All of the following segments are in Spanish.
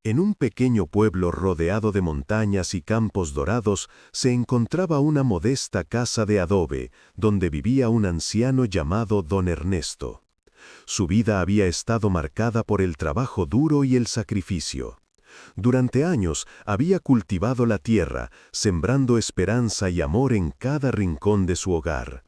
En un pequeño pueblo rodeado de montañas y campos dorados se encontraba una modesta casa de adobe, donde vivía un anciano llamado Don Ernesto. Su vida había estado marcada por el trabajo duro y el sacrificio. Durante años había cultivado la tierra, sembrando esperanza y amor en cada rincón de su hogar.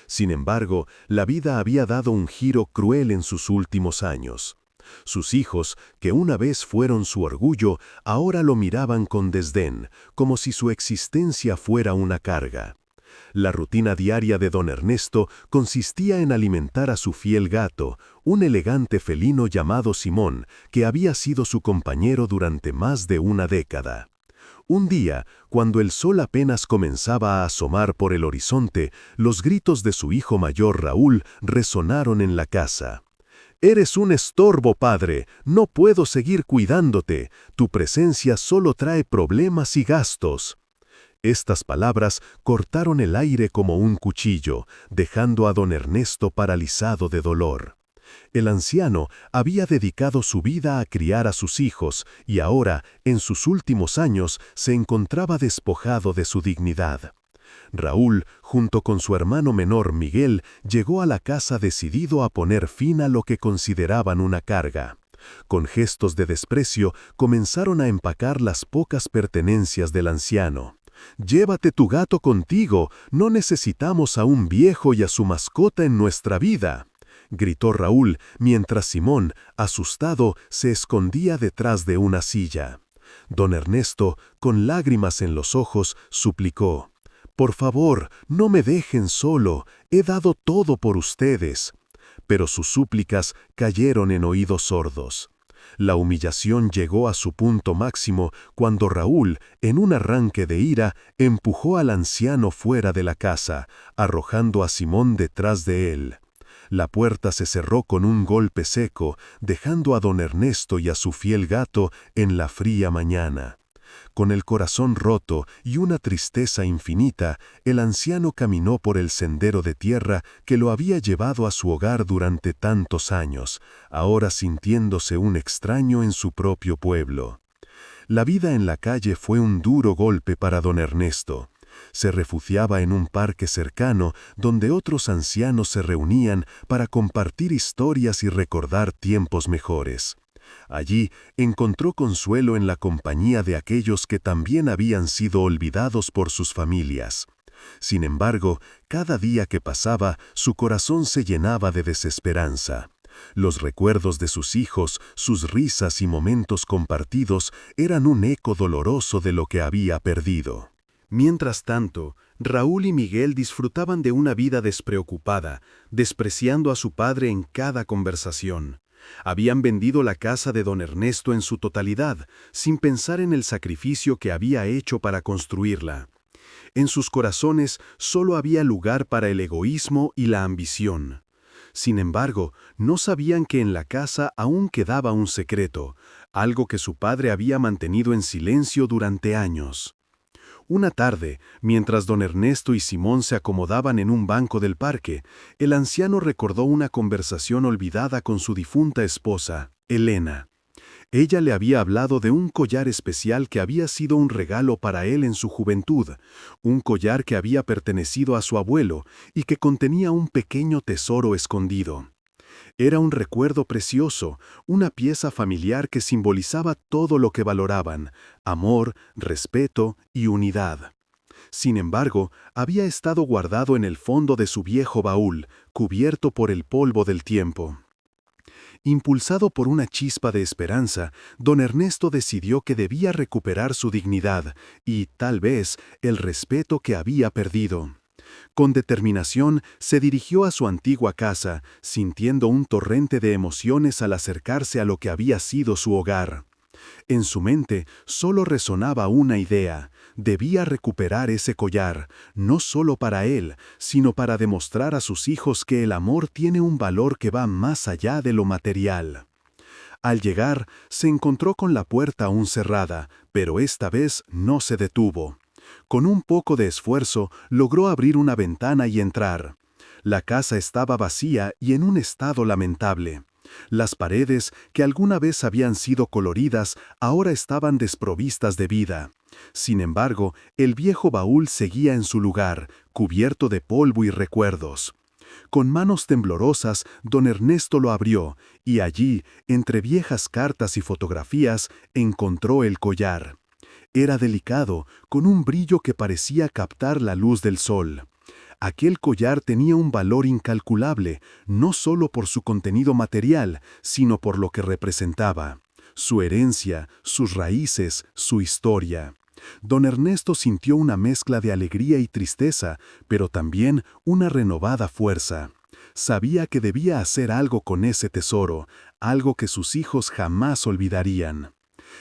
Sin embargo, la vida había dado un giro cruel en sus últimos años. Sus hijos, que una vez fueron su orgullo, ahora lo miraban con desdén, como si su existencia fuera una carga. La rutina diaria de don Ernesto consistía en alimentar a su fiel gato, un elegante felino llamado Simón, que había sido su compañero durante más de una década. Un día, cuando el sol apenas comenzaba a asomar por el horizonte, los gritos de su hijo mayor Raúl resonaron en la casa. «Eres un estorbo, padre, no puedo seguir cuidándote, tu presencia solo trae problemas y gastos». Estas palabras cortaron el aire como un cuchillo, dejando a don Ernesto paralizado de dolor. El anciano había dedicado su vida a criar a sus hijos y ahora, en sus últimos años, se encontraba despojado de su dignidad. Raúl, junto con su hermano menor Miguel, llegó a la casa decidido a poner fin a lo que consideraban una carga. Con gestos de desprecio, comenzaron a empacar las pocas pertenencias del anciano. «Llévate tu gato contigo, no necesitamos a un viejo y a su mascota en nuestra vida», gritó Raúl, mientras Simón, asustado, se escondía detrás de una silla. Don Ernesto, con lágrimas en los ojos, suplicó: «Por favor, no me dejen solo, he dado todo por ustedes». Pero sus súplicas cayeron en oídos sordos. La humillación llegó a su punto máximo cuando Raúl, en un arranque de ira, empujó al anciano fuera de la casa, arrojando a Simón detrás de él. La puerta se cerró con un golpe seco, dejando a don Ernesto y a su fiel gato en la fría mañana. Con el corazón roto y una tristeza infinita, el anciano caminó por el sendero de tierra que lo había llevado a su hogar durante tantos años, ahora sintiéndose un extraño en su propio pueblo. La vida en la calle fue un duro golpe para don Ernesto. Se refugiaba en un parque cercano donde otros ancianos se reunían para compartir historias y recordar tiempos mejores. Allí encontró consuelo en la compañía de aquellos que también habían sido olvidados por sus familias. Sin embargo, cada día que pasaba, su corazón se llenaba de desesperanza. Los recuerdos de sus hijos, sus risas y momentos compartidos eran un eco doloroso de lo que había perdido. Mientras tanto, Raúl y Miguel disfrutaban de una vida despreocupada, despreciando a su padre en cada conversación. Habían vendido la casa de don Ernesto en su totalidad, sin pensar en el sacrificio que había hecho para construirla. En sus corazones solo había lugar para el egoísmo y la ambición. Sin embargo, no sabían que en la casa aún quedaba un secreto, algo que su padre había mantenido en silencio durante años. Una tarde, mientras don Ernesto y Simón se acomodaban en un banco del parque, el anciano recordó una conversación olvidada con su difunta esposa, Elena. Ella le había hablado de un collar especial que había sido un regalo para él en su juventud, un collar que había pertenecido a su abuelo y que contenía un pequeño tesoro escondido. Era un recuerdo precioso, una pieza familiar que simbolizaba todo lo que valoraban: amor, respeto y unidad. Sin embargo, había estado guardado en el fondo de su viejo baúl, cubierto por el polvo del tiempo. Impulsado por una chispa de esperanza, don Ernesto decidió que debía recuperar su dignidad y, tal vez, el respeto que había perdido. Con determinación se dirigió a su antigua casa, sintiendo un torrente de emociones al acercarse a lo que había sido su hogar. En su mente solo resonaba una idea: debía recuperar ese collar, no solo para él, sino para demostrar a sus hijos que el amor tiene un valor que va más allá de lo material. Al llegar, se encontró con la puerta aún cerrada, pero esta vez no se detuvo. Con un poco de esfuerzo, logró abrir una ventana y entrar. La casa estaba vacía y en un estado lamentable. Las paredes, que alguna vez habían sido coloridas, ahora estaban desprovistas de vida. Sin embargo, el viejo baúl seguía en su lugar, cubierto de polvo y recuerdos. Con manos temblorosas, don Ernesto lo abrió, y allí, entre viejas cartas y fotografías, encontró el collar. Era delicado, con un brillo que parecía captar la luz del sol. Aquel collar tenía un valor incalculable, no solo por su contenido material, sino por lo que representaba. Su herencia, sus raíces, su historia. Don Ernesto sintió una mezcla de alegría y tristeza, pero también una renovada fuerza. Sabía que debía hacer algo con ese tesoro, algo que sus hijos jamás olvidarían.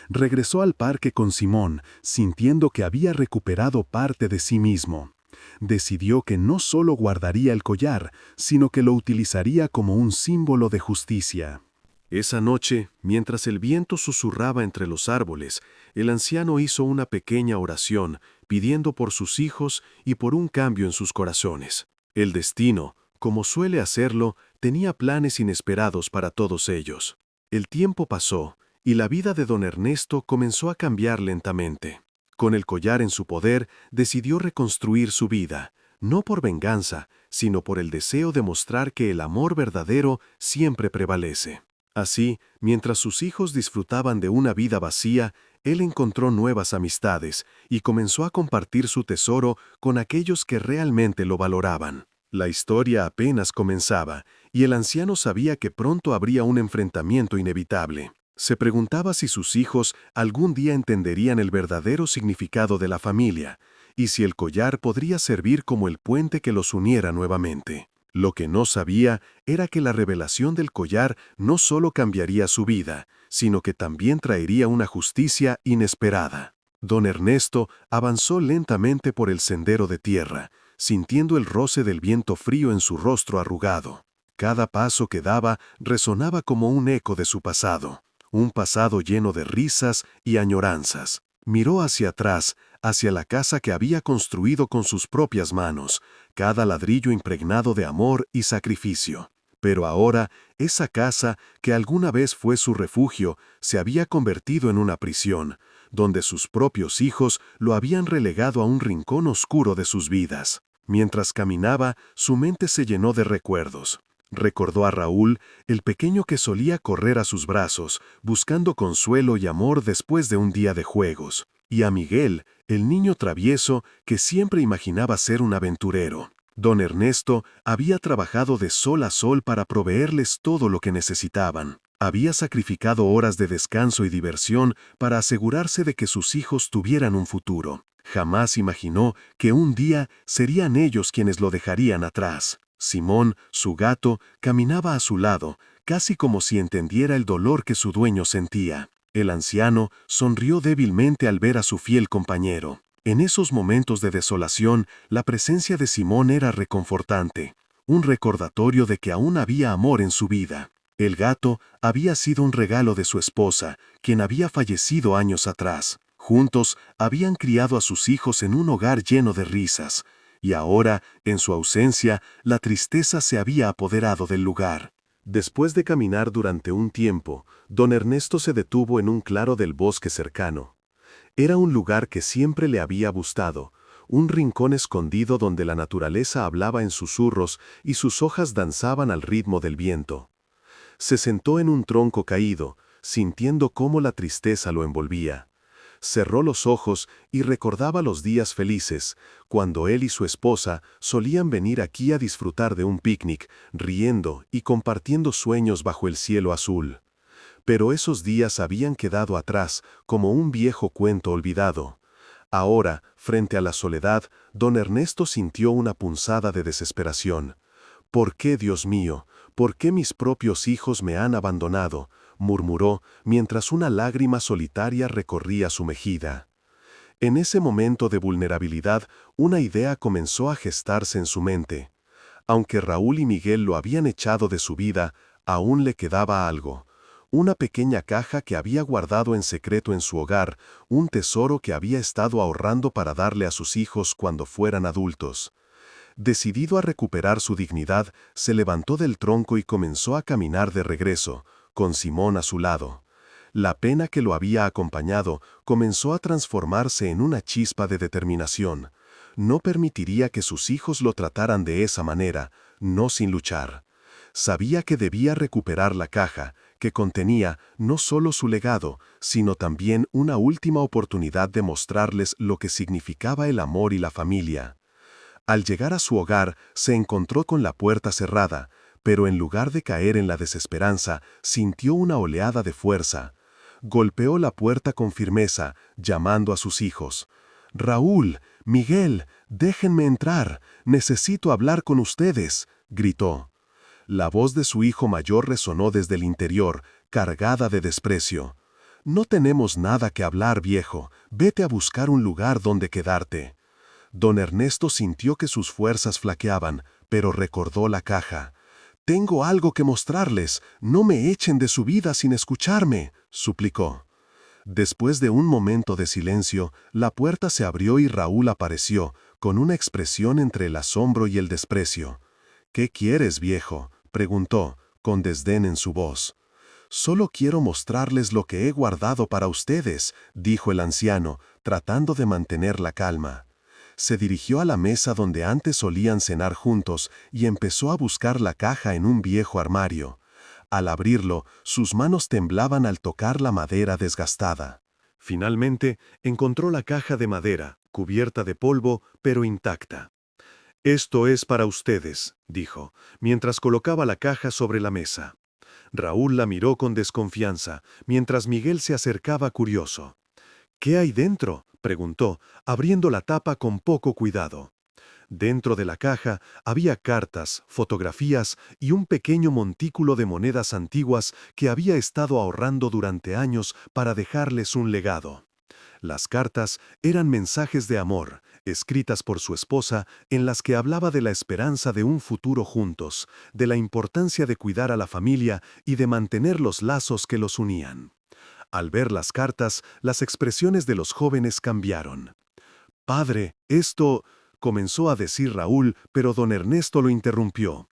Regresó al parque con Simón, sintiendo que había recuperado parte de sí mismo. Decidió que no solo guardaría el collar, sino que lo utilizaría como un símbolo de justicia. Esa noche, mientras el viento susurraba entre los árboles, el anciano hizo una pequeña oración, pidiendo por sus hijos y por un cambio en sus corazones. El destino, como suele hacerlo, tenía planes inesperados para todos ellos. El tiempo pasó, y la vida de don Ernesto comenzó a cambiar lentamente. Con el collar en su poder, decidió reconstruir su vida, no por venganza, sino por el deseo de mostrar que el amor verdadero siempre prevalece. Así, mientras sus hijos disfrutaban de una vida vacía, él encontró nuevas amistades y comenzó a compartir su tesoro con aquellos que realmente lo valoraban. La historia apenas comenzaba, y el anciano sabía que pronto habría un enfrentamiento inevitable. Se preguntaba si sus hijos algún día entenderían el verdadero significado de la familia, y si el collar podría servir como el puente que los uniera nuevamente. Lo que no sabía era que la revelación del collar no solo cambiaría su vida, sino que también traería una justicia inesperada. Don Ernesto avanzó lentamente por el sendero de tierra, sintiendo el roce del viento frío en su rostro arrugado. Cada paso que daba resonaba como un eco de su pasado, un pasado lleno de risas y añoranzas. Miró hacia atrás, hacia la casa que había construido con sus propias manos, cada ladrillo impregnado de amor y sacrificio. Pero ahora, esa casa, que alguna vez fue su refugio, se había convertido en una prisión, donde sus propios hijos lo habían relegado a un rincón oscuro de sus vidas. Mientras caminaba, su mente se llenó de recuerdos. Recordó a Raúl, el pequeño que solía correr a sus brazos, buscando consuelo y amor después de un día de juegos, y a Miguel, el niño travieso que siempre imaginaba ser un aventurero. Don Ernesto había trabajado de sol a sol para proveerles todo lo que necesitaban. Había sacrificado horas de descanso y diversión para asegurarse de que sus hijos tuvieran un futuro. Jamás imaginó que un día serían ellos quienes lo dejarían atrás. Simón, su gato, caminaba a su lado, casi como si entendiera el dolor que su dueño sentía. El anciano sonrió débilmente al ver a su fiel compañero. En esos momentos de desolación, la presencia de Simón era reconfortante, un recordatorio de que aún había amor en su vida. El gato había sido un regalo de su esposa, quien había fallecido años atrás. Juntos habían criado a sus hijos en un hogar lleno de risas. Y ahora, en su ausencia, la tristeza se había apoderado del lugar. Después de caminar durante un tiempo, don Ernesto se detuvo en un claro del bosque cercano. Era un lugar que siempre le había gustado, un rincón escondido donde la naturaleza hablaba en susurros y sus hojas danzaban al ritmo del viento. Se sentó en un tronco caído, sintiendo cómo la tristeza lo envolvía. Cerró los ojos y recordaba los días felices, cuando él y su esposa solían venir aquí a disfrutar de un picnic, riendo y compartiendo sueños bajo el cielo azul. Pero esos días habían quedado atrás, como un viejo cuento olvidado. Ahora, frente a la soledad, don Ernesto sintió una punzada de desesperación. ¿Por qué, Dios mío? ¿Por qué mis propios hijos me han abandonado?, murmuró mientras una lágrima solitaria recorría su mejilla. En ese momento de vulnerabilidad, una idea comenzó a gestarse en su mente. Aunque Raúl y Miguel lo habían echado de su vida, aún le quedaba algo. Una pequeña caja que había guardado en secreto en su hogar, un tesoro que había estado ahorrando para darle a sus hijos cuando fueran adultos. Decidido a recuperar su dignidad, se levantó del tronco y comenzó a caminar de regreso, con Simón a su lado. La pena que lo había acompañado comenzó a transformarse en una chispa de determinación. No permitiría que sus hijos lo trataran de esa manera, no sin luchar. Sabía que debía recuperar la caja, que contenía no solo su legado, sino también una última oportunidad de mostrarles lo que significaba el amor y la familia. Al llegar a su hogar, se encontró con la puerta cerrada, pero en lugar de caer en la desesperanza, sintió una oleada de fuerza. Golpeó la puerta con firmeza, llamando a sus hijos. «Raúl, Miguel, déjenme entrar, necesito hablar con ustedes», gritó. La voz de su hijo mayor resonó desde el interior, cargada de desprecio. «No tenemos nada que hablar, viejo, vete a buscar un lugar donde quedarte». Don Ernesto sintió que sus fuerzas flaqueaban, pero recordó la caja. «Tengo algo que mostrarles, no me echen de su vida sin escucharme», suplicó. Después de un momento de silencio, la puerta se abrió y Raúl apareció, con una expresión entre el asombro y el desprecio. «¿Qué quieres, viejo?», preguntó, con desdén en su voz. «Solo quiero mostrarles lo que he guardado para ustedes», dijo el anciano, tratando de mantener la calma. Se dirigió a la mesa donde antes solían cenar juntos y empezó a buscar la caja en un viejo armario. Al abrirlo, sus manos temblaban al tocar la madera desgastada. Finalmente, encontró la caja de madera, cubierta de polvo, pero intacta. «Esto es para ustedes», dijo, mientras colocaba la caja sobre la mesa. Raúl la miró con desconfianza, mientras Miguel se acercaba curioso. «¿Qué hay dentro?», preguntó, abriendo la tapa con poco cuidado. Dentro de la caja había cartas, fotografías y un pequeño montículo de monedas antiguas que había estado ahorrando durante años para dejarles un legado. Las cartas eran mensajes de amor, escritas por su esposa, en las que hablaba de la esperanza de un futuro juntos, de la importancia de cuidar a la familia y de mantener los lazos que los unían. Al ver las cartas, las expresiones de los jóvenes cambiaron. «Padre, esto…», comenzó a decir Raúl, pero don Ernesto lo interrumpió.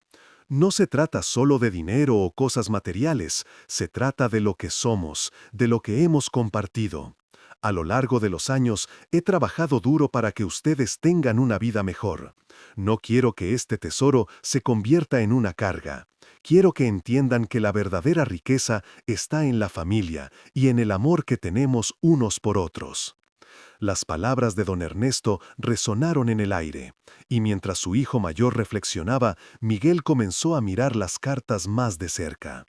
«No se trata solo de dinero o cosas materiales, se trata de lo que somos, de lo que hemos compartido. A lo largo de los años he trabajado duro para que ustedes tengan una vida mejor. No quiero que este tesoro se convierta en una carga. Quiero que entiendan que la verdadera riqueza está en la familia y en el amor que tenemos unos por otros». Las palabras de don Ernesto resonaron en el aire, y mientras su hijo mayor reflexionaba, Miguel comenzó a mirar las cartas más de cerca.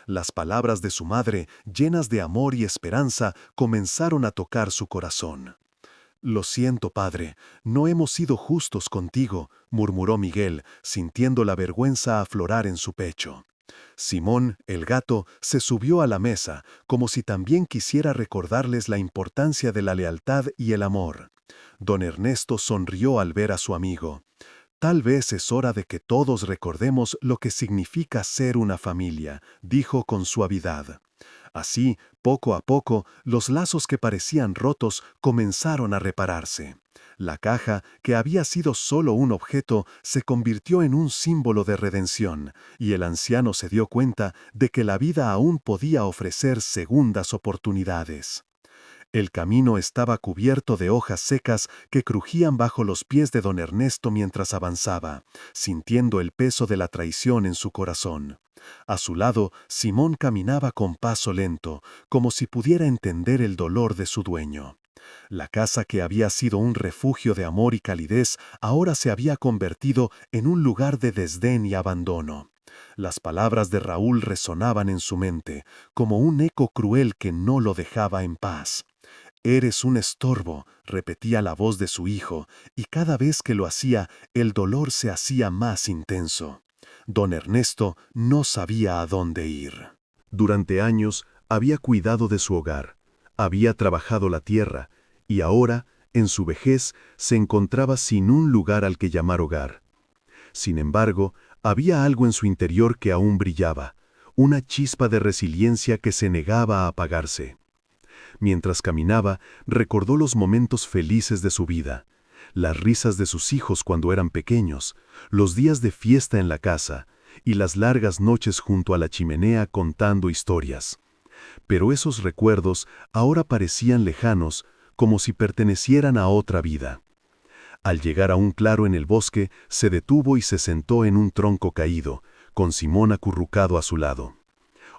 Las palabras de su madre, llenas de amor y esperanza, comenzaron a tocar su corazón. «Lo siento, padre, no hemos sido justos contigo», murmuró Miguel, sintiendo la vergüenza aflorar en su pecho. Simón, el gato, se subió a la mesa, como si también quisiera recordarles la importancia de la lealtad y el amor. Don Ernesto sonrió al ver a su amigo. «Tal vez es hora de que todos recordemos lo que significa ser una familia», dijo con suavidad. Así, poco a poco, los lazos que parecían rotos comenzaron a repararse. La caja, que había sido solo un objeto, se convirtió en un símbolo de redención, y el anciano se dio cuenta de que la vida aún podía ofrecer segundas oportunidades. El camino estaba cubierto de hojas secas que crujían bajo los pies de don Ernesto mientras avanzaba, sintiendo el peso de la traición en su corazón. A su lado, Simón caminaba con paso lento, como si pudiera entender el dolor de su dueño. La casa que había sido un refugio de amor y calidez ahora se había convertido en un lugar de desdén y abandono. Las palabras de Raúl resonaban en su mente, como un eco cruel que no lo dejaba en paz. «Eres un estorbo», repetía la voz de su hijo, y cada vez que lo hacía, el dolor se hacía más intenso. Don Ernesto no sabía a dónde ir. Durante años había cuidado de su hogar, había trabajado la tierra, y ahora, en su vejez, se encontraba sin un lugar al que llamar hogar. Sin embargo, había algo en su interior que aún brillaba, una chispa de resiliencia que se negaba a apagarse. Mientras caminaba, recordó los momentos felices de su vida, las risas de sus hijos cuando eran pequeños, los días de fiesta en la casa y las largas noches junto a la chimenea contando historias. Pero esos recuerdos ahora parecían lejanos, como si pertenecieran a otra vida. Al llegar a un claro en el bosque, se detuvo y se sentó en un tronco caído, con Simón acurrucado a su lado.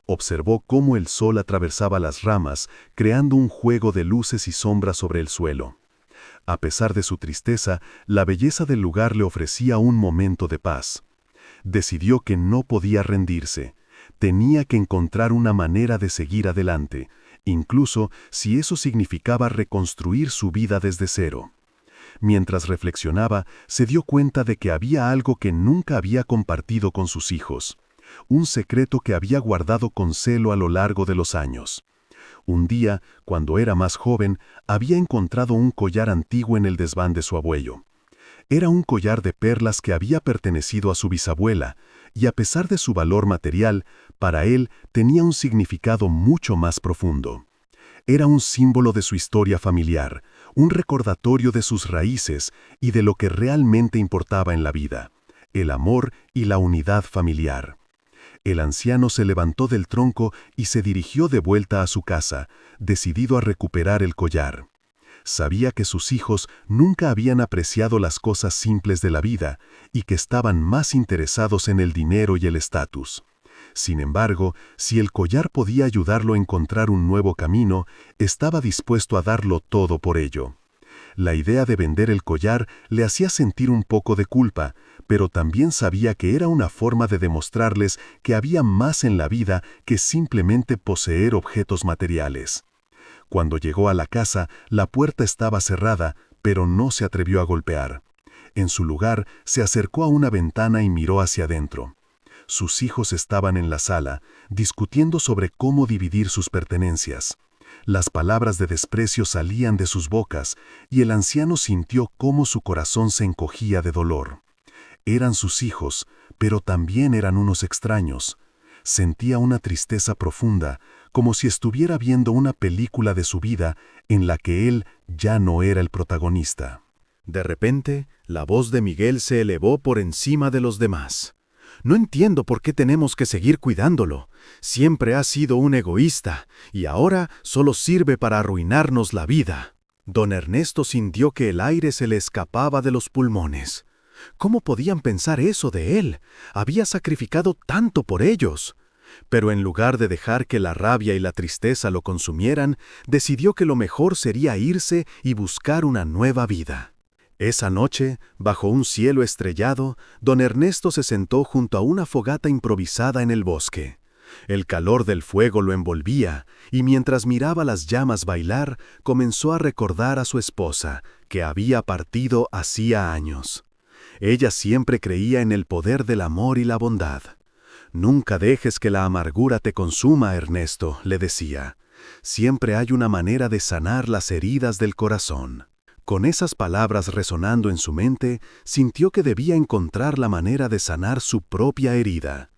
Observó cómo el sol atravesaba las ramas, creando un juego de luces y sombras sobre el suelo. A pesar de su tristeza, la belleza del lugar le ofrecía un momento de paz. Decidió que no podía rendirse. Tenía que encontrar una manera de seguir adelante, incluso si eso significaba reconstruir su vida desde cero. Mientras reflexionaba, se dio cuenta de que había algo que nunca había compartido con sus hijos. Un secreto que había guardado con celo a lo largo de los años. Un día, cuando era más joven, había encontrado un collar antiguo en el desván de su abuelo. Era un collar de perlas que había pertenecido a su bisabuela, y a pesar de su valor material, para él tenía un significado mucho más profundo. Era un símbolo de su historia familiar, un recordatorio de sus raíces y de lo que realmente importaba en la vida, el amor y la unidad familiar. El anciano se levantó del tronco y se dirigió de vuelta a su casa, decidido a recuperar el collar. Sabía que sus hijos nunca habían apreciado las cosas simples de la vida y que estaban más interesados en el dinero y el estatus. Sin embargo, si el collar podía ayudarlo a encontrar un nuevo camino, estaba dispuesto a darlo todo por ello. La idea de vender el collar le hacía sentir un poco de culpa, pero también sabía que era una forma de demostrarles que había más en la vida que simplemente poseer objetos materiales. Cuando llegó a la casa, la puerta estaba cerrada, pero no se atrevió a golpear. En su lugar, se acercó a una ventana y miró hacia adentro. Sus hijos estaban en la sala, discutiendo sobre cómo dividir sus pertenencias. Las palabras de desprecio salían de sus bocas, y el anciano sintió cómo su corazón se encogía de dolor. Eran sus hijos, pero también eran unos extraños. Sentía una tristeza profunda, como si estuviera viendo una película de su vida en la que él ya no era el protagonista. De repente, la voz de Miguel se elevó por encima de los demás. No entiendo por qué tenemos que seguir cuidándolo. Siempre ha sido un egoísta, y ahora solo sirve para arruinarnos la vida. Don Ernesto sintió que el aire se le escapaba de los pulmones. ¿Cómo podían pensar eso de él? Había sacrificado tanto por ellos. Pero en lugar de dejar que la rabia y la tristeza lo consumieran, decidió que lo mejor sería irse y buscar una nueva vida. Esa noche, bajo un cielo estrellado, don Ernesto se sentó junto a una fogata improvisada en el bosque. El calor del fuego lo envolvía, y mientras miraba las llamas bailar, comenzó a recordar a su esposa, que había partido hacía años. Ella siempre creía en el poder del amor y la bondad. «Nunca dejes que la amargura te consuma, Ernesto», le decía. «Siempre hay una manera de sanar las heridas del corazón». Con esas palabras resonando en su mente, sintió que debía encontrar la manera de sanar su propia herida.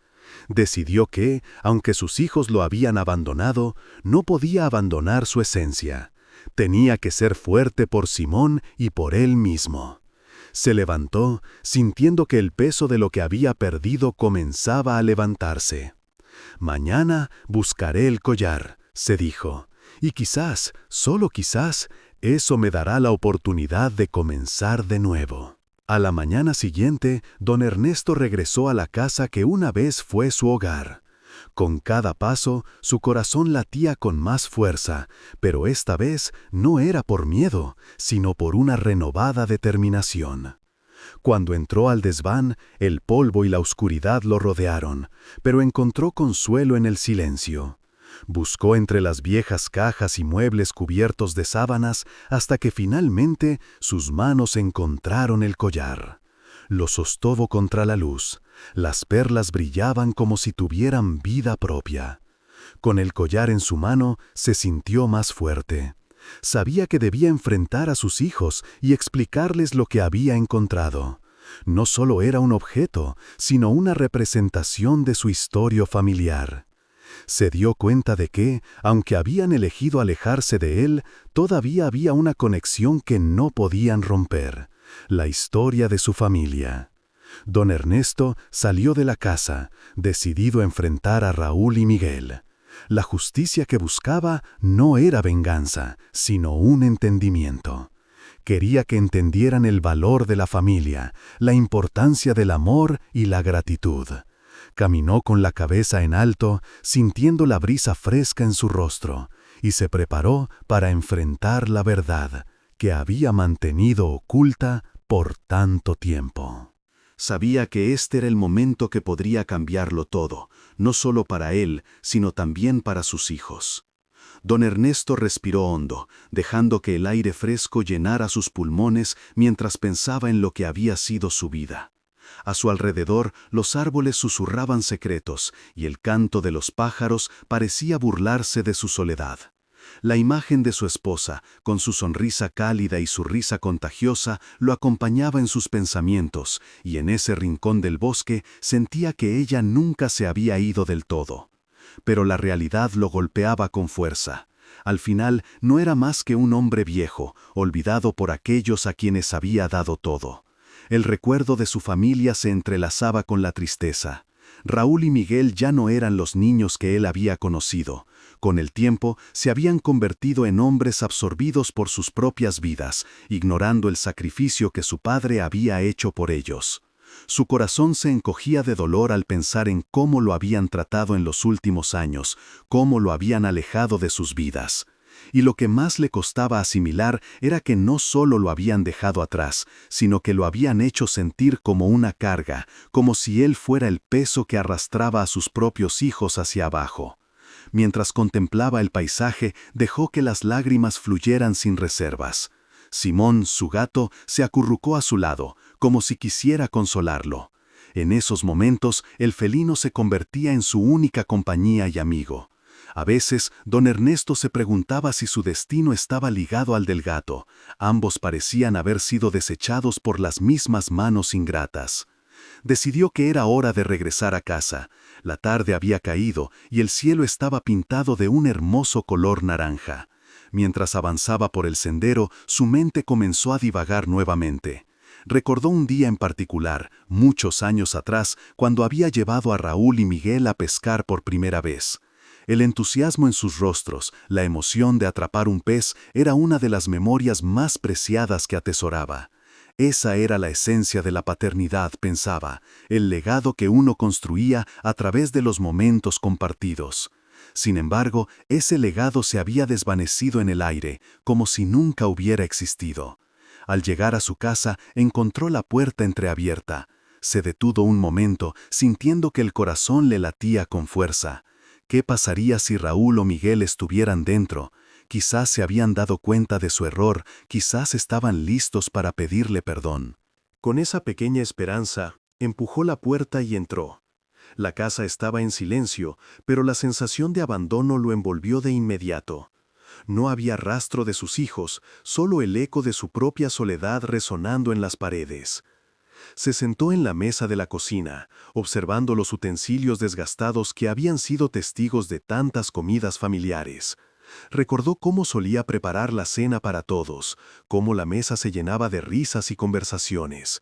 Decidió que, aunque sus hijos lo habían abandonado, no podía abandonar su esencia. Tenía que ser fuerte por Simón y por él mismo. Se levantó, sintiendo que el peso de lo que había perdido comenzaba a levantarse. «Mañana buscaré el collar», se dijo, «y quizás, solo quizás, eso me dará la oportunidad de comenzar de nuevo». A la mañana siguiente, don Ernesto regresó a la casa que una vez fue su hogar. Con cada paso, su corazón latía con más fuerza, pero esta vez no era por miedo, sino por una renovada determinación. Cuando entró al desván, el polvo y la oscuridad lo rodearon, pero encontró consuelo en el silencio. Buscó entre las viejas cajas y muebles cubiertos de sábanas hasta que finalmente sus manos encontraron el collar. Lo sostuvo contra la luz. Las perlas brillaban como si tuvieran vida propia. Con el collar en su mano, se sintió más fuerte. Sabía que debía enfrentar a sus hijos y explicarles lo que había encontrado. No solo era un objeto, sino una representación de su historia familiar. Se dio cuenta de que, aunque habían elegido alejarse de él, todavía había una conexión que no podían romper: la historia de su familia. Don Ernesto salió de la casa, decidido a enfrentar a Raúl y Miguel. La justicia que buscaba no era venganza, sino un entendimiento. Quería que entendieran el valor de la familia, la importancia del amor y la gratitud. Caminó con la cabeza en alto, sintiendo la brisa fresca en su rostro, y se preparó para enfrentar la verdad que había mantenido oculta por tanto tiempo. Sabía que este era el momento que podría cambiarlo todo, no solo para él, sino también para sus hijos. Don Ernesto respiró hondo, dejando que el aire fresco llenara sus pulmones mientras pensaba en lo que había sido su vida. A su alrededor, los árboles susurraban secretos y el canto de los pájaros parecía burlarse de su soledad. La imagen de su esposa, con su sonrisa cálida y su risa contagiosa, lo acompañaba en sus pensamientos, y en ese rincón del bosque sentía que ella nunca se había ido del todo. Pero la realidad lo golpeaba con fuerza. Al final, no era más que un hombre viejo, olvidado por aquellos a quienes había dado todo. El recuerdo de su familia se entrelazaba con la tristeza. Raúl y Miguel ya no eran los niños que él había conocido. Con el tiempo, se habían convertido en hombres absorbidos por sus propias vidas, ignorando el sacrificio que su padre había hecho por ellos. Su corazón se encogía de dolor al pensar en cómo lo habían tratado en los últimos años, cómo lo habían alejado de sus vidas. Y lo que más le costaba asimilar era que no solo lo habían dejado atrás, sino que lo habían hecho sentir como una carga, como si él fuera el peso que arrastraba a sus propios hijos hacia abajo. Mientras contemplaba el paisaje, dejó que las lágrimas fluyeran sin reservas. Simón, su gato, se acurrucó a su lado, como si quisiera consolarlo. En esos momentos, el felino se convertía en su única compañía y amigo. A veces, don Ernesto se preguntaba si su destino estaba ligado al del gato. Ambos parecían haber sido desechados por las mismas manos ingratas. Decidió que era hora de regresar a casa. La tarde había caído y el cielo estaba pintado de un hermoso color naranja. Mientras avanzaba por el sendero, su mente comenzó a divagar nuevamente. Recordó un día en particular, muchos años atrás, cuando había llevado a Raúl y Miguel a pescar por primera vez. El entusiasmo en sus rostros, la emoción de atrapar un pez, era una de las memorias más preciadas que atesoraba. Esa era la esencia de la paternidad, pensaba, el legado que uno construía a través de los momentos compartidos. Sin embargo, ese legado se había desvanecido en el aire, como si nunca hubiera existido. Al llegar a su casa, encontró la puerta entreabierta. Se detuvo un momento, sintiendo que el corazón le latía con fuerza. ¿Qué pasaría si Raúl o Miguel estuvieran dentro? Quizás se habían dado cuenta de su error, quizás estaban listos para pedirle perdón. Con esa pequeña esperanza, empujó la puerta y entró. La casa estaba en silencio, pero la sensación de abandono lo envolvió de inmediato. No había rastro de sus hijos, solo el eco de su propia soledad resonando en las paredes. Se sentó en la mesa de la cocina, observando los utensilios desgastados que habían sido testigos de tantas comidas familiares. Recordó cómo solía preparar la cena para todos, cómo la mesa se llenaba de risas y conversaciones.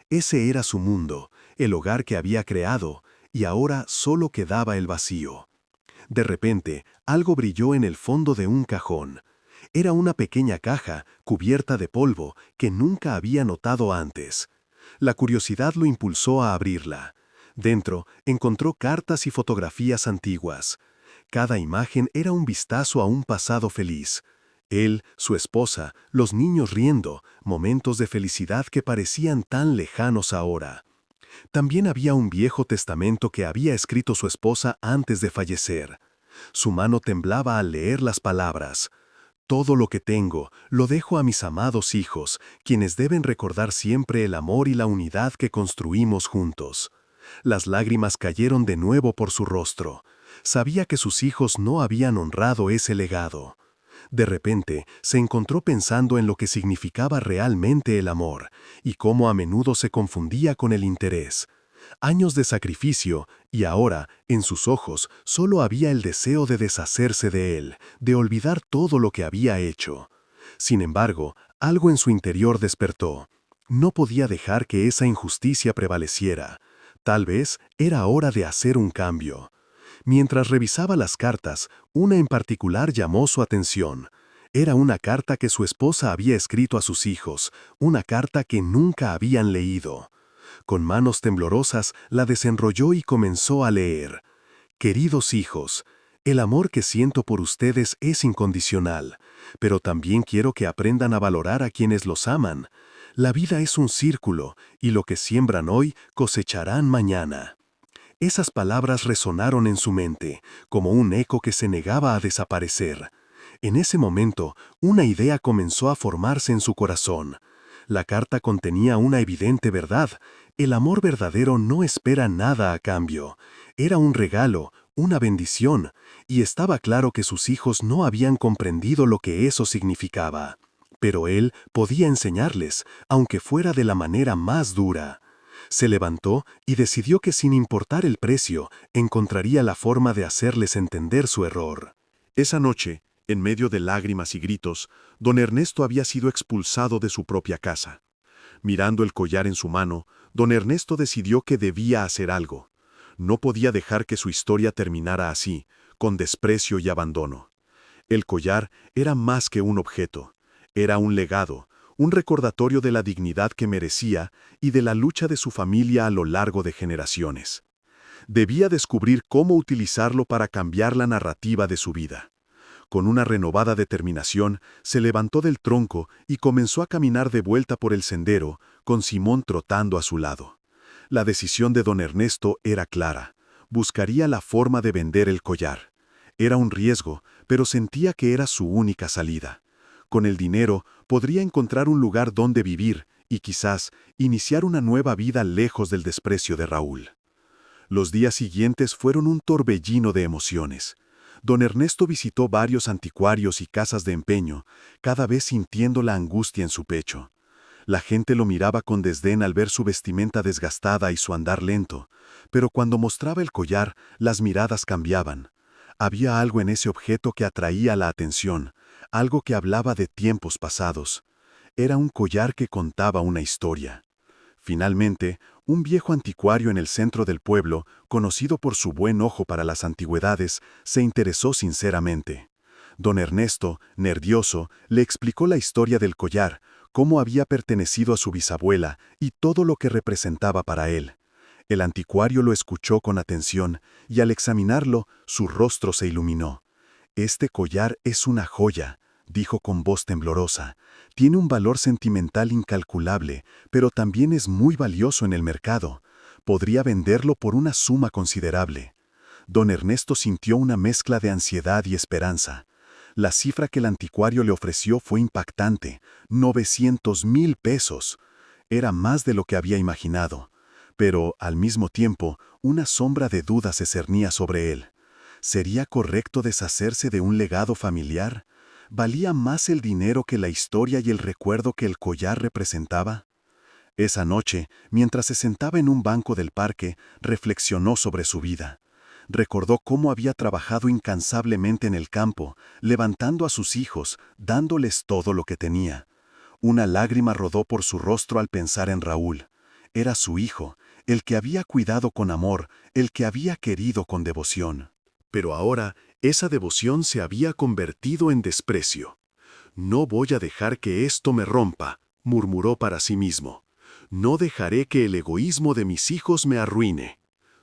Ese era su mundo, el hogar que había creado, y ahora solo quedaba el vacío. De repente, algo brilló en el fondo de un cajón. Era una pequeña caja, cubierta de polvo, que nunca había notado antes. La curiosidad lo impulsó a abrirla. Dentro, encontró cartas y fotografías antiguas. Cada imagen era un vistazo a un pasado feliz. Él, su esposa, los niños riendo, momentos de felicidad que parecían tan lejanos ahora. También había un viejo testamento que había escrito su esposa antes de fallecer. Su mano temblaba al leer las palabras. Todo lo que tengo, lo dejo a mis amados hijos, quienes deben recordar siempre el amor y la unidad que construimos juntos. Las lágrimas cayeron de nuevo por su rostro. Sabía que sus hijos no habían honrado ese legado. De repente, se encontró pensando en lo que significaba realmente el amor, y cómo a menudo se confundía con el interés. Años de sacrificio, y ahora, en sus ojos, solo había el deseo de deshacerse de él, de olvidar todo lo que había hecho. Sin embargo, algo en su interior despertó. No podía dejar que esa injusticia prevaleciera. Tal vez era hora de hacer un cambio. Mientras revisaba las cartas, una en particular llamó su atención. Era una carta que su esposa había escrito a sus hijos, una carta que nunca habían leído. Con manos temblorosas la desenrolló y comenzó a leer. Queridos hijos, el amor que siento por ustedes es incondicional, pero también quiero que aprendan a valorar a quienes los aman. La vida es un círculo, y lo que siembran hoy cosecharán mañana. Esas palabras resonaron en su mente, como un eco que se negaba a desaparecer. En ese momento, una idea comenzó a formarse en su corazón. La carta contenía una evidente verdad. El amor verdadero no espera nada a cambio. Era un regalo, una bendición, y estaba claro que sus hijos no habían comprendido lo que eso significaba. Pero él podía enseñarles, aunque fuera de la manera más dura. Se levantó y decidió que sin importar el precio, encontraría la forma de hacerles entender su error. Esa noche, en medio de lágrimas y gritos, don Ernesto había sido expulsado de su propia casa. Mirando el collar en su mano, don Ernesto decidió que debía hacer algo. No podía dejar que su historia terminara así, con desprecio y abandono. El collar era más que un objeto. Era un legado, un recordatorio de la dignidad que merecía y de la lucha de su familia a lo largo de generaciones. Debía descubrir cómo utilizarlo para cambiar la narrativa de su vida. Con una renovada determinación, se levantó del tronco y comenzó a caminar de vuelta por el sendero, con Simón trotando a su lado. La decisión de don Ernesto era clara. Buscaría la forma de vender el collar. Era un riesgo, pero sentía que era su única salida. Con el dinero, podría encontrar un lugar donde vivir y quizás iniciar una nueva vida lejos del desprecio de Raúl. Los días siguientes fueron un torbellino de emociones. Don Ernesto visitó varios anticuarios y casas de empeño, cada vez sintiendo la angustia en su pecho. La gente lo miraba con desdén al ver su vestimenta desgastada y su andar lento, pero cuando mostraba el collar, las miradas cambiaban. Había algo en ese objeto que atraía la atención, algo que hablaba de tiempos pasados. Era un collar que contaba una historia. Finalmente, un viejo anticuario en el centro del pueblo, conocido por su buen ojo para las antigüedades, se interesó sinceramente. Don Ernesto, nervioso, le explicó la historia del collar, cómo había pertenecido a su bisabuela y todo lo que representaba para él. El anticuario lo escuchó con atención y al examinarlo, su rostro se iluminó. «Este collar es una joya», dijo con voz temblorosa. «Tiene un valor sentimental incalculable, pero también es muy valioso en el mercado. Podría venderlo por una suma considerable». Don Ernesto sintió una mezcla de ansiedad y esperanza. La cifra que el anticuario le ofreció fue impactante, 900,000 pesos. Era más de lo que había imaginado. Pero, al mismo tiempo, una sombra de duda se cernía sobre él. ¿Sería correcto deshacerse de un legado familiar? ¿Valía más el dinero que la historia y el recuerdo que el collar representaba? Esa noche, mientras se sentaba en un banco del parque, reflexionó sobre su vida. Recordó cómo había trabajado incansablemente en el campo, levantando a sus hijos, dándoles todo lo que tenía. Una lágrima rodó por su rostro al pensar en Raúl. Era su hijo, el que había cuidado con amor, el que había querido con devoción. Pero ahora, esa devoción se había convertido en desprecio. «No voy a dejar que esto me rompa», murmuró para sí mismo. «No dejaré que el egoísmo de mis hijos me arruine».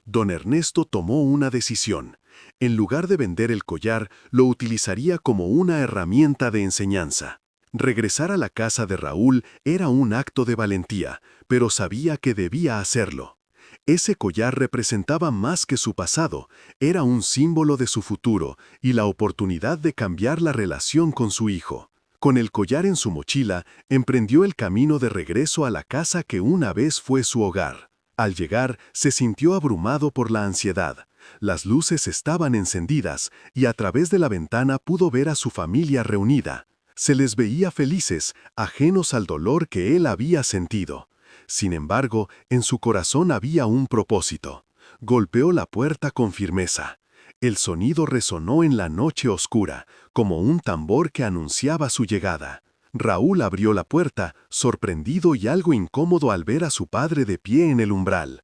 Don Ernesto tomó una decisión. En lugar de vender el collar, lo utilizaría como una herramienta de enseñanza. Regresar a la casa de Raúl era un acto de valentía, pero sabía que debía hacerlo. Ese collar representaba más que su pasado, era un símbolo de su futuro y la oportunidad de cambiar la relación con su hijo. Con el collar en su mochila, emprendió el camino de regreso a la casa que una vez fue su hogar. Al llegar, se sintió abrumado por la ansiedad. Las luces estaban encendidas y a través de la ventana pudo ver a su familia reunida. Se les veía felices, ajenos al dolor que él había sentido. Sin embargo, en su corazón había un propósito. Golpeó la puerta con firmeza. El sonido resonó en la noche oscura, como un tambor que anunciaba su llegada. Raúl abrió la puerta, sorprendido y algo incómodo al ver a su padre de pie en el umbral.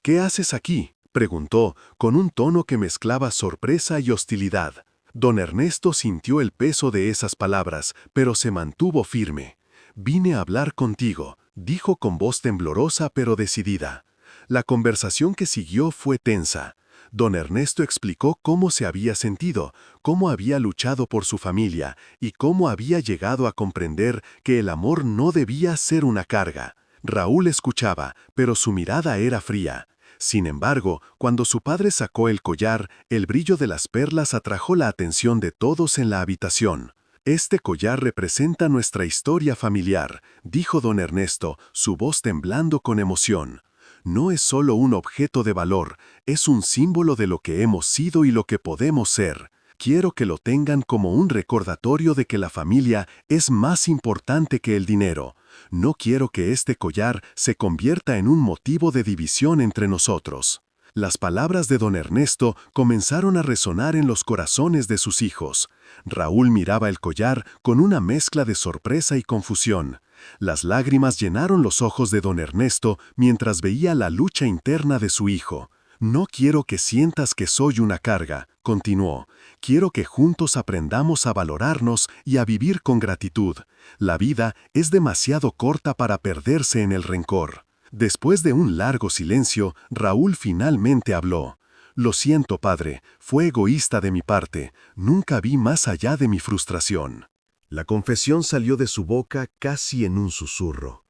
«¿Qué haces aquí?», preguntó, con un tono que mezclaba sorpresa y hostilidad. Don Ernesto sintió el peso de esas palabras, pero se mantuvo firme. «Vine a hablar contigo», dijo con voz temblorosa pero decidida. La conversación que siguió fue tensa. Don Ernesto explicó cómo se había sentido, cómo había luchado por su familia y cómo había llegado a comprender que el amor no debía ser una carga. Raúl escuchaba, pero su mirada era fría. Sin embargo, cuando su padre sacó el collar, el brillo de las perlas atrajo la atención de todos en la habitación. «Este collar representa nuestra historia familiar», dijo don Ernesto, su voz temblando con emoción. «No es solo un objeto de valor, es un símbolo de lo que hemos sido y lo que podemos ser. Quiero que lo tengan como un recordatorio de que la familia es más importante que el dinero. No quiero que este collar se convierta en un motivo de división entre nosotros». Las palabras de don Ernesto comenzaron a resonar en los corazones de sus hijos. Raúl miraba el collar con una mezcla de sorpresa y confusión. Las lágrimas llenaron los ojos de don Ernesto mientras veía la lucha interna de su hijo. «No quiero que sientas que soy una carga», continuó. «Quiero que juntos aprendamos a valorarnos y a vivir con gratitud. La vida es demasiado corta para perderse en el rencor». Después de un largo silencio, Raúl finalmente habló. «Lo siento, padre, fue egoísta de mi parte. Nunca vi más allá de mi frustración». La confesión salió de su boca casi en un susurro.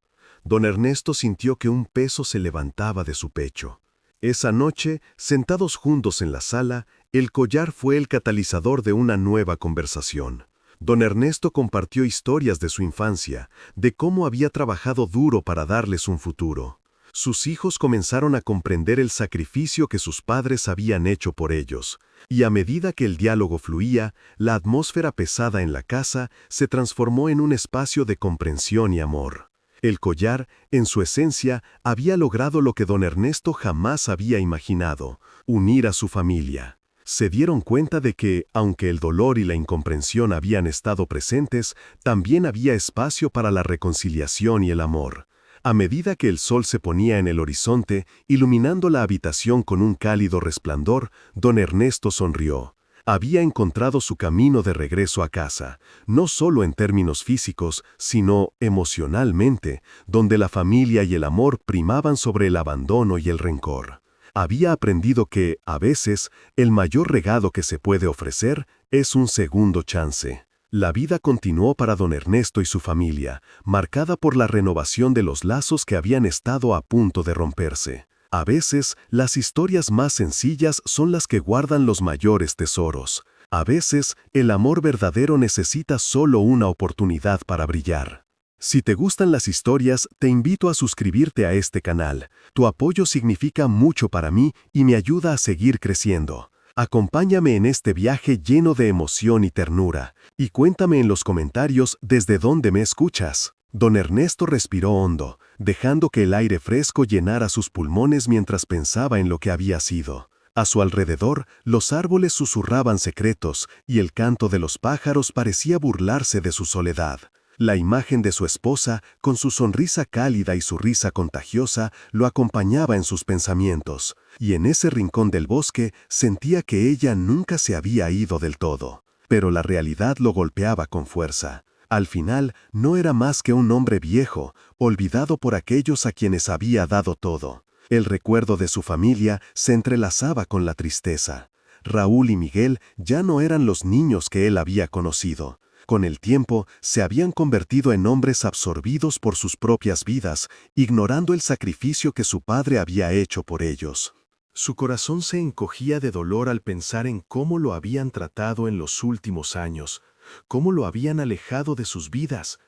Don Ernesto sintió que un peso se levantaba de su pecho. Esa noche, sentados juntos en la sala, el collar fue el catalizador de una nueva conversación. Don Ernesto compartió historias de su infancia, de cómo había trabajado duro para darles un futuro. Sus hijos comenzaron a comprender el sacrificio que sus padres habían hecho por ellos, y a medida que el diálogo fluía, la atmósfera pesada en la casa se transformó en un espacio de comprensión y amor. El collar, en su esencia, había logrado lo que don Ernesto jamás había imaginado: unir a su familia. Se dieron cuenta de que, aunque el dolor y la incomprensión habían estado presentes, también había espacio para la reconciliación y el amor. A medida que el sol se ponía en el horizonte, iluminando la habitación con un cálido resplandor, don Ernesto sonrió. Había encontrado su camino de regreso a casa, no solo en términos físicos, sino emocionalmente, donde la familia y el amor primaban sobre el abandono y el rencor. Había aprendido que, a veces, el mayor regalo que se puede ofrecer es un segundo chance. La vida continuó para don Ernesto y su familia, marcada por la renovación de los lazos que habían estado a punto de romperse. A veces, las historias más sencillas son las que guardan los mayores tesoros. A veces, el amor verdadero necesita solo una oportunidad para brillar. Si te gustan las historias, te invito a suscribirte a este canal. Tu apoyo significa mucho para mí y me ayuda a seguir creciendo. Acompáñame en este viaje lleno de emoción y ternura, y cuéntame en los comentarios desde dónde me escuchas. Don Ernesto respiró hondo, dejando que el aire fresco llenara sus pulmones mientras pensaba en lo que había sido. A su alrededor, los árboles susurraban secretos, y el canto de los pájaros parecía burlarse de su soledad. La imagen de su esposa, con su sonrisa cálida y su risa contagiosa, lo acompañaba en sus pensamientos, y en ese rincón del bosque sentía que ella nunca se había ido del todo. Pero la realidad lo golpeaba con fuerza. Al final, no era más que un hombre viejo, olvidado por aquellos a quienes había dado todo. El recuerdo de su familia se entrelazaba con la tristeza. Raúl y Miguel ya no eran los niños que él había conocido. Con el tiempo, se habían convertido en hombres absorbidos por sus propias vidas, ignorando el sacrificio que su padre había hecho por ellos. Su corazón se encogía de dolor al pensar en cómo lo habían tratado en los últimos años, cómo lo habían alejado de sus vidas.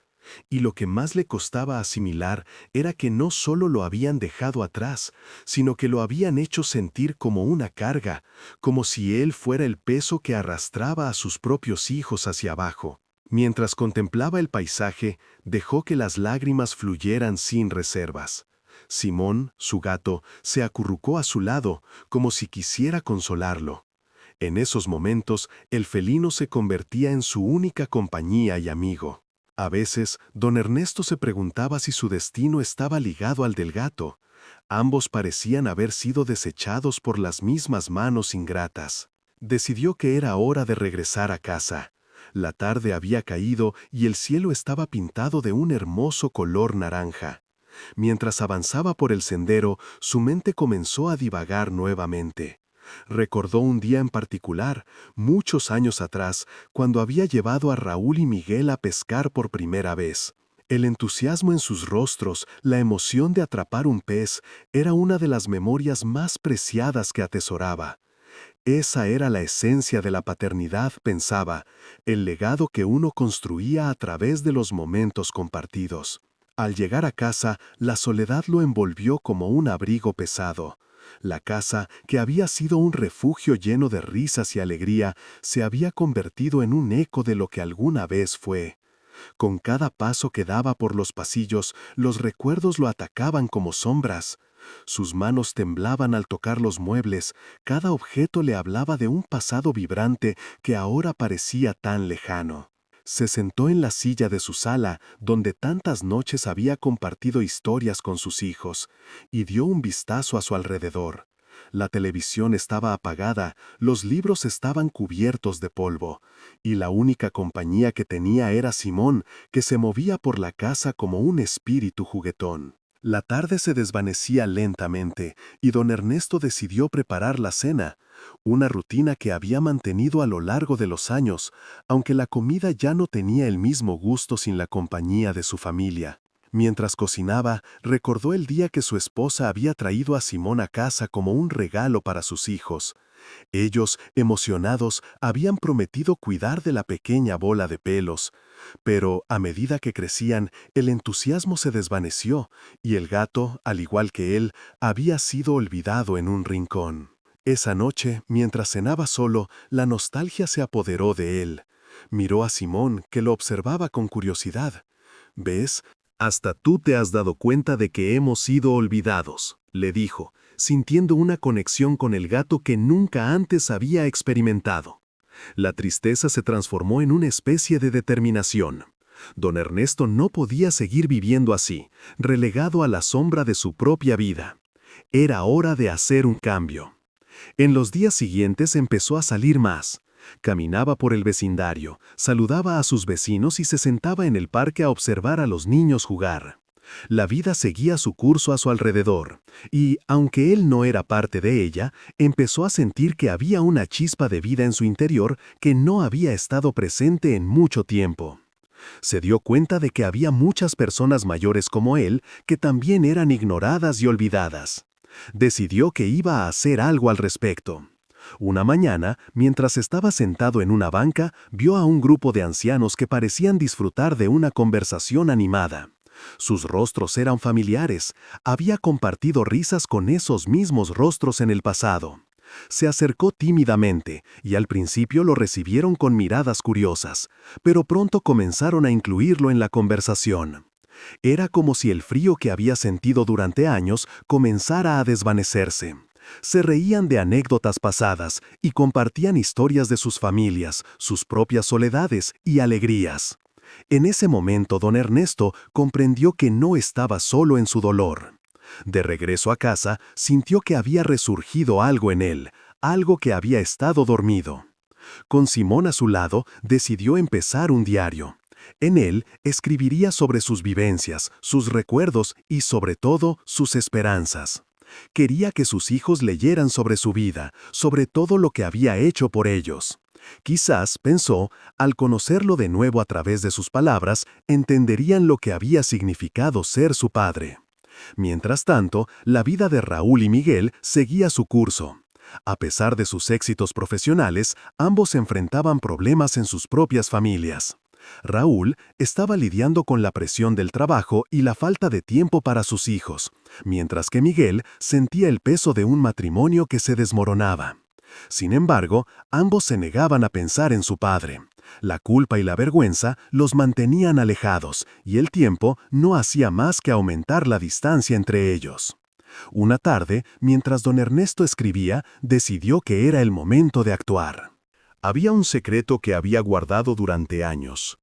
Y lo que más le costaba asimilar era que no solo lo habían dejado atrás, sino que lo habían hecho sentir como una carga, como si él fuera el peso que arrastraba a sus propios hijos hacia abajo. Mientras contemplaba el paisaje, dejó que las lágrimas fluyeran sin reservas. Simón, su gato, se acurrucó a su lado, como si quisiera consolarlo. En esos momentos, el felino se convertía en su única compañía y amigo. A veces, don Ernesto se preguntaba si su destino estaba ligado al del gato. Ambos parecían haber sido desechados por las mismas manos ingratas. Decidió que era hora de regresar a casa. La tarde había caído y el cielo estaba pintado de un hermoso color naranja. Mientras avanzaba por el sendero, su mente comenzó a divagar nuevamente. Recordó un día en particular, muchos años atrás, cuando había llevado a Raúl y Miguel a pescar por primera vez. El entusiasmo en sus rostros, la emoción de atrapar un pez, era una de las memorias más preciadas que atesoraba. Esa era la esencia de la paternidad, pensaba, el legado que uno construía a través de los momentos compartidos. Al llegar a casa, la soledad lo envolvió como un abrigo pesado. La casa, que había sido un refugio lleno de risas y alegría, se había convertido en un eco de lo que alguna vez fue. Con cada paso que daba por los pasillos, los recuerdos lo atacaban como sombras. Sus manos temblaban al tocar los muebles, cada objeto le hablaba de un pasado vibrante que ahora parecía tan lejano. Se sentó en la silla de su sala, donde tantas noches había compartido historias con sus hijos, y dio un vistazo a su alrededor. La televisión estaba apagada, los libros estaban cubiertos de polvo, y la única compañía que tenía era Simón, que se movía por la casa como un espíritu juguetón. La tarde se desvanecía lentamente, y don Ernesto decidió preparar la cena, una rutina que había mantenido a lo largo de los años, aunque la comida ya no tenía el mismo gusto sin la compañía de su familia. Mientras cocinaba, recordó el día que su esposa había traído a Simón a casa como un regalo para sus hijos. Ellos, emocionados, habían prometido cuidar de la pequeña bola de pelos. Pero, a medida que crecían, el entusiasmo se desvaneció, y el gato, al igual que él, había sido olvidado en un rincón. Esa noche, mientras cenaba solo, la nostalgia se apoderó de él. Miró a Simón, que lo observaba con curiosidad. «¿Ves? Hasta tú te has dado cuenta de que hemos sido olvidados», le dijo, sintiendo una conexión con el gato que nunca antes había experimentado. La tristeza se transformó en una especie de determinación. Don Ernesto no podía seguir viviendo así, relegado a la sombra de su propia vida. Era hora de hacer un cambio. En los días siguientes empezó a salir más. Caminaba por el vecindario, saludaba a sus vecinos y se sentaba en el parque a observar a los niños jugar. La vida seguía su curso a su alrededor, y, aunque él no era parte de ella, empezó a sentir que había una chispa de vida en su interior que no había estado presente en mucho tiempo. Se dio cuenta de que había muchas personas mayores como él que también eran ignoradas y olvidadas. Decidió que iba a hacer algo al respecto. Una mañana, mientras estaba sentado en una banca, vio a un grupo de ancianos que parecían disfrutar de una conversación animada. Sus rostros eran familiares. Había compartido risas con esos mismos rostros en el pasado. Se acercó tímidamente, y al principio lo recibieron con miradas curiosas, pero pronto comenzaron a incluirlo en la conversación. Era como si el frío que había sentido durante años comenzara a desvanecerse. Se reían de anécdotas pasadas y compartían historias de sus familias, sus propias soledades y alegrías. En ese momento, don Ernesto comprendió que no estaba solo en su dolor. De regreso a casa, sintió que había resurgido algo en él, algo que había estado dormido. Con Simón a su lado, decidió empezar un diario. En él escribiría sobre sus vivencias, sus recuerdos y, sobre todo, sus esperanzas. Quería que sus hijos leyeran sobre su vida, sobre todo lo que había hecho por ellos. Quizás, pensó, al conocerlo de nuevo a través de sus palabras, entenderían lo que había significado ser su padre. Mientras tanto, la vida de Raúl y Miguel seguía su curso. A pesar de sus éxitos profesionales, ambos enfrentaban problemas en sus propias familias. Raúl estaba lidiando con la presión del trabajo y la falta de tiempo para sus hijos, mientras que Miguel sentía el peso de un matrimonio que se desmoronaba. Sin embargo, ambos se negaban a pensar en su padre. La culpa y la vergüenza los mantenían alejados, y el tiempo no hacía más que aumentar la distancia entre ellos. Una tarde, mientras don Ernesto escribía, decidió que era el momento de actuar. Había un secreto que había guardado durante años.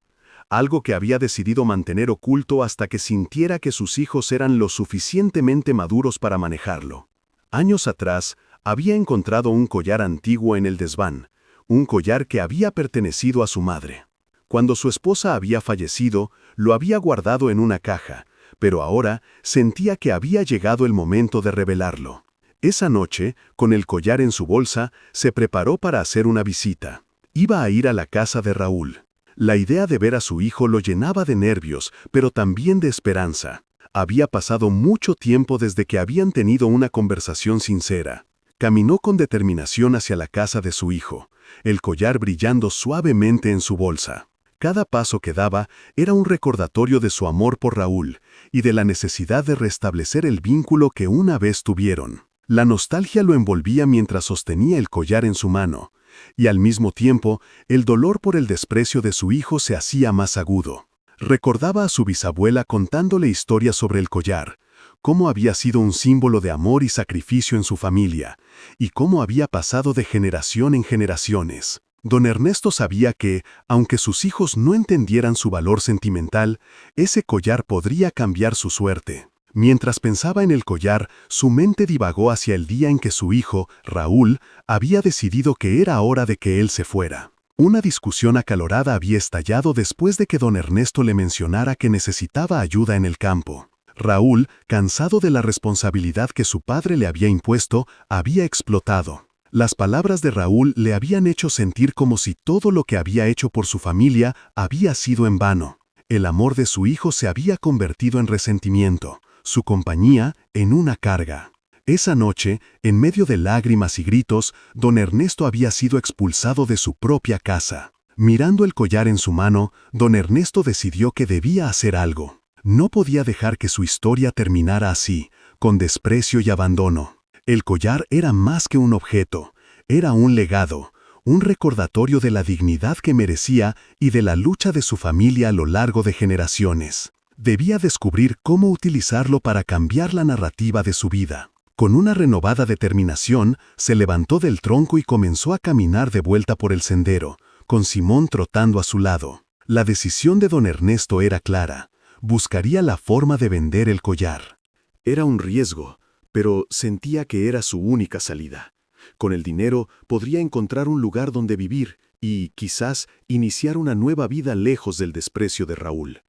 Algo que había decidido mantener oculto hasta que sintiera que sus hijos eran lo suficientemente maduros para manejarlo. Años atrás, había encontrado un collar antiguo en el desván, un collar que había pertenecido a su madre. Cuando su esposa había fallecido, lo había guardado en una caja, pero ahora sentía que había llegado el momento de revelarlo. Esa noche, con el collar en su bolsa, se preparó para hacer una visita. Iba a ir a la casa de Raúl. La idea de ver a su hijo lo llenaba de nervios, pero también de esperanza. Había pasado mucho tiempo desde que habían tenido una conversación sincera. Caminó con determinación hacia la casa de su hijo, el collar brillando suavemente en su bolsa. Cada paso que daba era un recordatorio de su amor por Raúl y de la necesidad de restablecer el vínculo que una vez tuvieron. La nostalgia lo envolvía mientras sostenía el collar en su mano, y al mismo tiempo, el dolor por el desprecio de su hijo se hacía más agudo. Recordaba a su bisabuela contándole historias sobre el collar, cómo había sido un símbolo de amor y sacrificio en su familia, y cómo había pasado de generación en generaciones. Don Ernesto sabía que, aunque sus hijos no entendieran su valor sentimental, ese collar podría cambiar su suerte. Mientras pensaba en el collar, su mente divagó hacia el día en que su hijo, Raúl, había decidido que era hora de que él se fuera. Una discusión acalorada había estallado después de que don Ernesto le mencionara que necesitaba ayuda en el campo. Raúl, cansado de la responsabilidad que su padre le había impuesto, había explotado. Las palabras de Raúl le habían hecho sentir como si todo lo que había hecho por su familia había sido en vano. El amor de su hijo se había convertido en resentimiento, su compañía en una carga. Esa noche, en medio de lágrimas y gritos, don Ernesto había sido expulsado de su propia casa. Mirando el collar en su mano, don Ernesto decidió que debía hacer algo. No podía dejar que su historia terminara así, con desprecio y abandono. El collar era más que un objeto, era un legado, un recordatorio de la dignidad que merecía y de la lucha de su familia a lo largo de generaciones. Debía descubrir cómo utilizarlo para cambiar la narrativa de su vida. Con una renovada determinación, se levantó del tronco y comenzó a caminar de vuelta por el sendero, con Simón trotando a su lado. La decisión de don Ernesto era clara. Buscaría la forma de vender el collar. Era un riesgo, pero sentía que era su única salida. Con el dinero podría encontrar un lugar donde vivir y, quizás, iniciar una nueva vida lejos del desprecio de Raúl.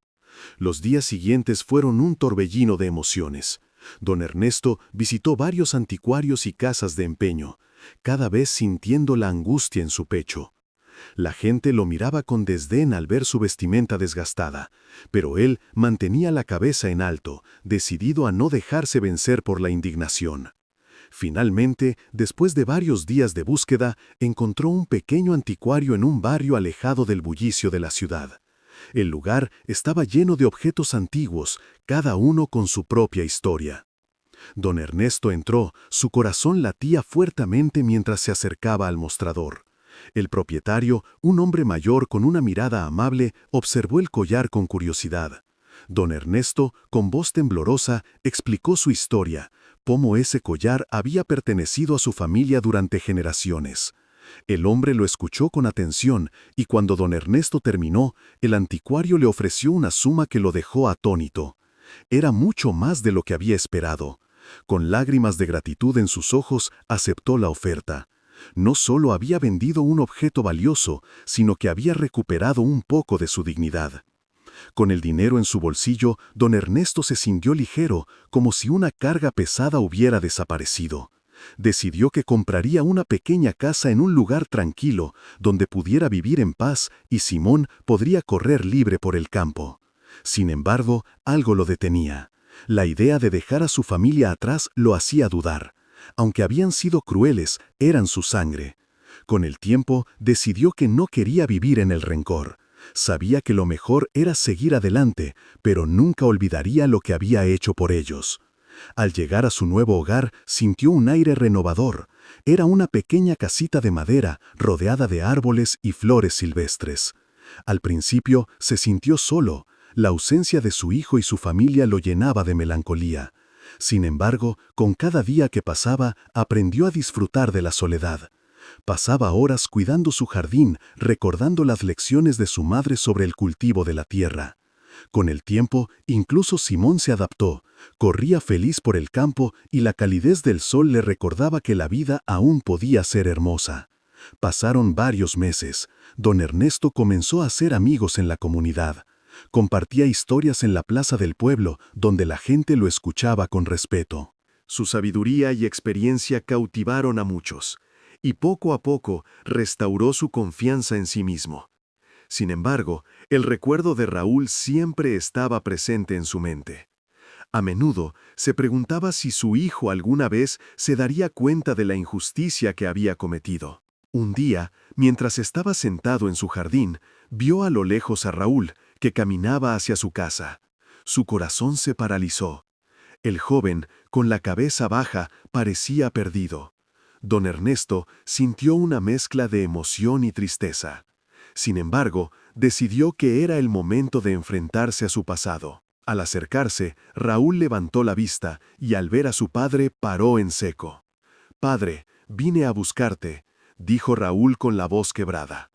Los días siguientes fueron un torbellino de emociones. Don Ernesto visitó varios anticuarios y casas de empeño, cada vez sintiendo la angustia en su pecho. La gente lo miraba con desdén al ver su vestimenta desgastada, pero él mantenía la cabeza en alto, decidido a no dejarse vencer por la indignación. Finalmente, después de varios días de búsqueda, encontró un pequeño anticuario en un barrio alejado del bullicio de la ciudad. El lugar estaba lleno de objetos antiguos, cada uno con su propia historia. Don Ernesto entró, su corazón latía fuertemente mientras se acercaba al mostrador. El propietario, un hombre mayor con una mirada amable, observó el collar con curiosidad. Don Ernesto, con voz temblorosa, explicó su historia, cómo ese collar había pertenecido a su familia durante generaciones. El hombre lo escuchó con atención y cuando don Ernesto terminó, el anticuario le ofreció una suma que lo dejó atónito. Era mucho más de lo que había esperado. Con lágrimas de gratitud en sus ojos, aceptó la oferta. No solo había vendido un objeto valioso, sino que había recuperado un poco de su dignidad. Con el dinero en su bolsillo, don Ernesto se sintió ligero, como si una carga pesada hubiera desaparecido. Decidió que compraría una pequeña casa en un lugar tranquilo, donde pudiera vivir en paz y Simón podría correr libre por el campo. Sin embargo, algo lo detenía. La idea de dejar a su familia atrás lo hacía dudar. Aunque habían sido crueles, eran su sangre. Con el tiempo, decidió que no quería vivir en el rencor. Sabía que lo mejor era seguir adelante, pero nunca olvidaría lo que había hecho por ellos. Al llegar a su nuevo hogar, sintió un aire renovador. Era una pequeña casita de madera, rodeada de árboles y flores silvestres. Al principio se sintió solo. La ausencia de su hijo y su familia lo llenaba de melancolía. Sin embargo, con cada día que pasaba, aprendió a disfrutar de la soledad. Pasaba horas cuidando su jardín, recordando las lecciones de su madre sobre el cultivo de la tierra. Con el tiempo, incluso Simón se adaptó. Corría feliz por el campo y la calidez del sol le recordaba que la vida aún podía ser hermosa. Pasaron varios meses. Don Ernesto comenzó a hacer amigos en la comunidad. Compartía historias en la plaza del pueblo, donde la gente lo escuchaba con respeto. Su sabiduría y experiencia cautivaron a muchos, y poco a poco restauró su confianza en sí mismo. Sin embargo, el recuerdo de Raúl siempre estaba presente en su mente. A menudo se preguntaba si su hijo alguna vez se daría cuenta de la injusticia que había cometido. Un día, mientras estaba sentado en su jardín, vio a lo lejos a Raúl, que caminaba hacia su casa. Su corazón se paralizó. El joven, con la cabeza baja, parecía perdido. Don Ernesto sintió una mezcla de emoción y tristeza. Sin embargo, decidió que era el momento de enfrentarse a su pasado. Al acercarse, Raúl levantó la vista y al ver a su padre paró en seco. «Padre, vine a buscarte», dijo Raúl con la voz quebrada.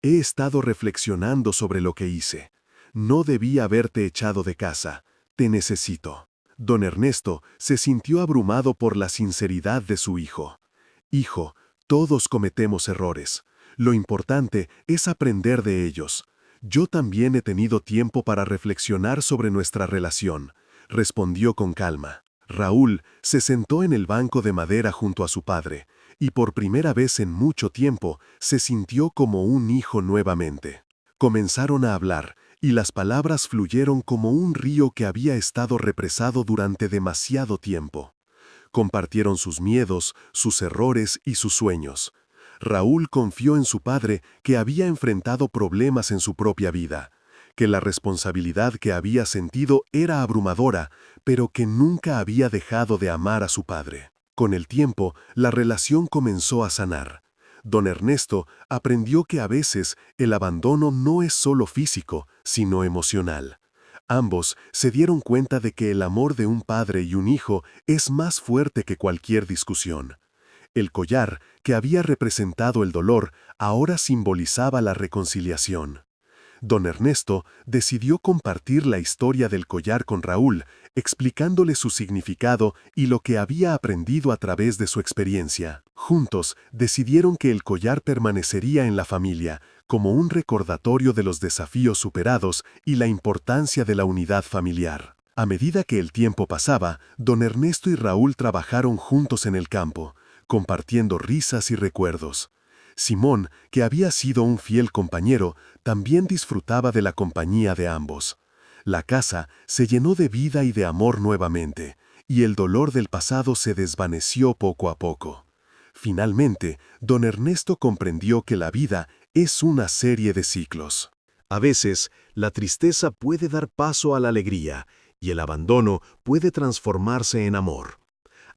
«He estado reflexionando sobre lo que hice. No debí haberte echado de casa. Te necesito». Don Ernesto se sintió abrumado por la sinceridad de su hijo. «Hijo, todos cometemos errores. Lo importante es aprender de ellos. Yo también he tenido tiempo para reflexionar sobre nuestra relación», respondió con calma. Raúl se sentó en el banco de madera junto a su padre, y por primera vez en mucho tiempo se sintió como un hijo nuevamente. Comenzaron a hablar, y las palabras fluyeron como un río que había estado represado durante demasiado tiempo. Compartieron sus miedos, sus errores y sus sueños. Raúl confió en su padre, que había enfrentado problemas en su propia vida, que la responsabilidad que había sentido era abrumadora, pero que nunca había dejado de amar a su padre. Con el tiempo, la relación comenzó a sanar. Don Ernesto aprendió que a veces el abandono no es solo físico, sino emocional. Ambos se dieron cuenta de que el amor de un padre y un hijo es más fuerte que cualquier discusión. El collar, que había representado el dolor, ahora simbolizaba la reconciliación. Don Ernesto decidió compartir la historia del collar con Raúl, explicándole su significado y lo que había aprendido a través de su experiencia. Juntos decidieron que el collar permanecería en la familia, como un recordatorio de los desafíos superados y la importancia de la unidad familiar. A medida que el tiempo pasaba, don Ernesto y Raúl trabajaron juntos en el campo, compartiendo risas y recuerdos. Simón, que había sido un fiel compañero, también disfrutaba de la compañía de ambos. La casa se llenó de vida y de amor nuevamente, y el dolor del pasado se desvaneció poco a poco. Finalmente, don Ernesto comprendió que la vida es una serie de ciclos. A veces, la tristeza puede dar paso a la alegría, y el abandono puede transformarse en amor.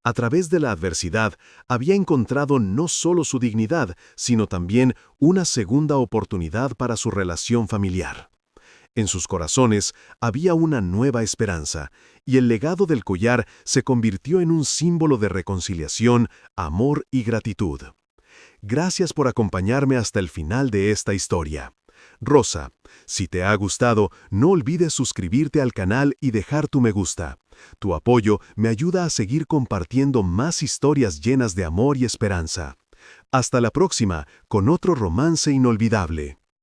A través de la adversidad, había encontrado no solo su dignidad, sino también una segunda oportunidad para su relación familiar. En sus corazones había una nueva esperanza, y el legado del collar se convirtió en un símbolo de reconciliación, amor y gratitud. Gracias por acompañarme hasta el final de esta historia. Rosa, si te ha gustado, no olvides suscribirte al canal y dejar tu me gusta. Tu apoyo me ayuda a seguir compartiendo más historias llenas de amor y esperanza. Hasta la próxima, con otro romance inolvidable.